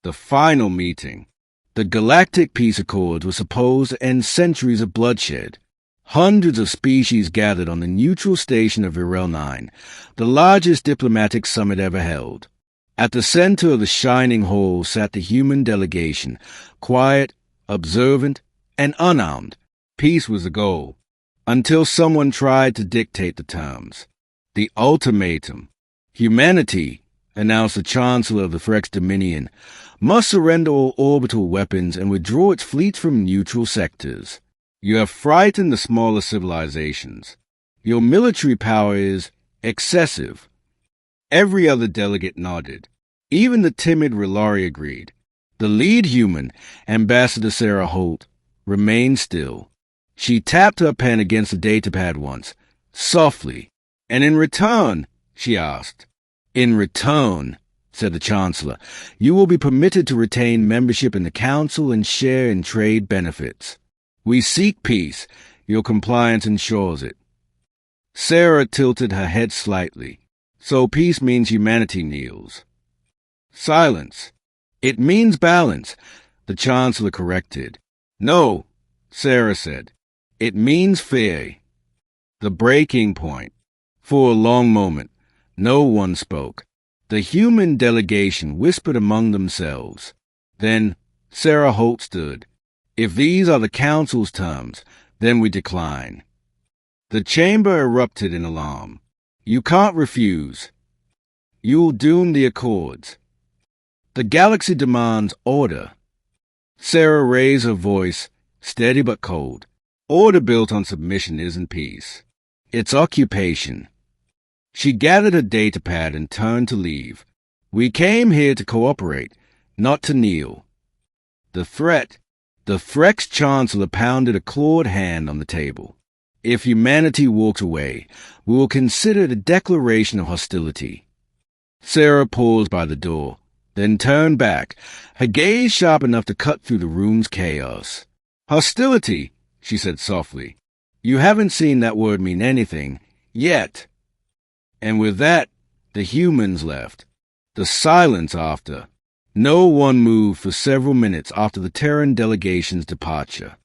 The final meeting. The Galactic Peace Accords were supposed to end centuries of bloodshed. Hundreds of species gathered on the neutral station of Virel 9, the largest diplomatic summit ever held. At the center of the shining hall sat the human delegation, quiet, observant, and unarmed. Peace was the goal, until someone tried to dictate the terms. The ultimatum. Humanity, announced the Chancellor of the Frex Dominion, must surrender all orbital weapons and withdraw its fleets from neutral sectors. You have frightened the smaller civilizations. Your military power is excessive. Every other delegate nodded. Even the timid Relari agreed. The lead human, Ambassador Sarah Holt, remained still. She tapped her pen against the datapad once, softly. And in return, she asked. In return, said the Chancellor, you will be permitted to retain membership in the Council and share in trade benefits. We seek peace. Your compliance ensures it. Sarah tilted her head slightly. So peace means humanity kneels. Silence. It means balance, the Chancellor corrected. No, Sarah said. It means fear. The breaking point. For a long moment, no one spoke. The human delegation whispered among themselves. Then Sarah Holt stood. If these are the Council's terms, then we decline. The chamber erupted in alarm. You can't refuse. You'll doom the Accords. The galaxy demands order. Sarah raised her voice, steady but cold. Order built on submission isn't peace. It's occupation. She gathered her datapad and turned to leave. We came here to cooperate, not to kneel. The threat. The Frex Chancellor pounded a clawed hand on the table. If humanity walks away, we will consider it a declaration of hostility. Sarah paused by the door, then turned back, her gaze sharp enough to cut through the room's chaos. Hostility, she said softly. You haven't seen that word mean anything, yet. And with that, the humans left. The silence after. No one moved for several minutes after the Terran delegation's departure.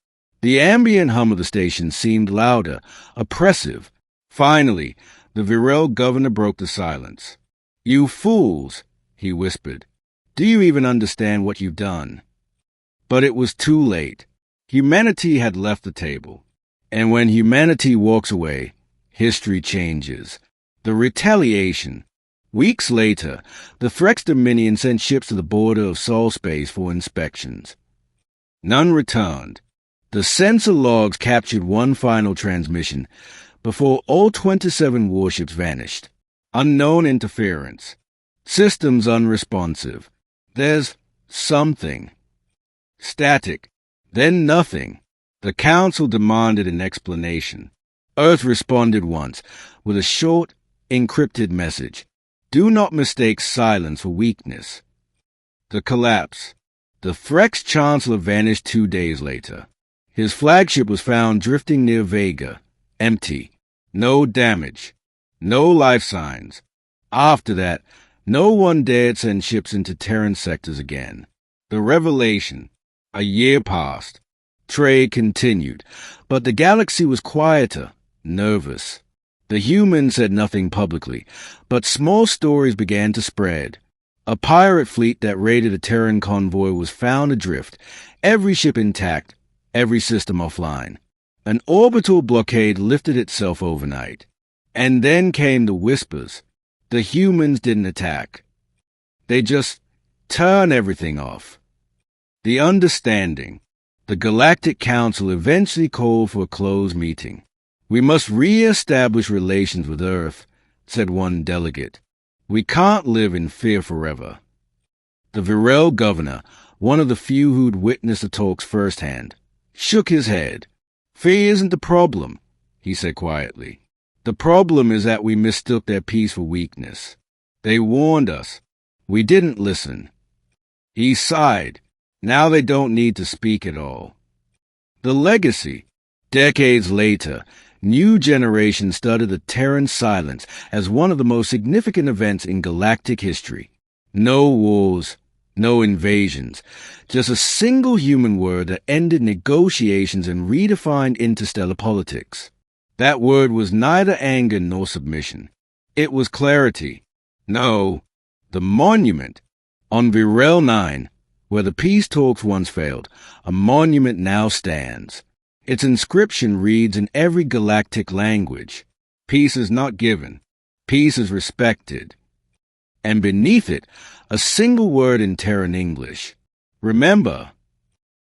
The ambient hum of the station seemed louder, oppressive. Finally, the Virel governor broke the silence. You fools, he whispered. Do you even understand what you've done? But it was too late. Humanity had left the table. And when humanity walks away, history changes. The retaliation. Weeks later, the Frex Dominion sent ships to the border of Sol space for inspections. None returned. The sensor logs captured one final transmission before all 27 warships vanished. Unknown interference. Systems unresponsive. There's something. Static. Then nothing. The Council demanded an explanation. Earth responded once with a short, encrypted message. Do not mistake silence for weakness. The collapse. The Frex Chancellor vanished 2 days later. His flagship was found drifting near Vega, empty. No damage. No life signs. After that, no one dared send ships into Terran sectors again. The revelation. A year passed. Trade continued, but the galaxy was quieter, nervous. The humans said nothing publicly, but small stories began to spread. A pirate fleet that raided a Terran convoy was found adrift, every ship intact, every system offline. An orbital blockade lifted itself overnight. And then came the whispers. The humans didn't attack. They just turned everything off. The understanding. The Galactic Council eventually called for a closed meeting. We must re-establish relations with Earth, said one delegate. We can't live in fear forever. The Virel governor, one of the few who'd witnessed the talks firsthand, shook his head. Fear isn't the problem, he said quietly. The problem is that we mistook their peace for weakness. They warned us. We didn't listen. He sighed. Now they don't need to speak at all. The legacy. Decades later, new generations studied the Terran silence as one of the most significant events in galactic history. No wars, No invasions. Just a single human word that ended negotiations and redefined interstellar politics. That word was neither anger nor submission. It was clarity. No, the monument. On Virel 9, where the peace talks once failed, a monument now stands. Its inscription reads in every galactic language. Peace is not given. Peace is respected. And beneath it, a single word in Terran English. Remember,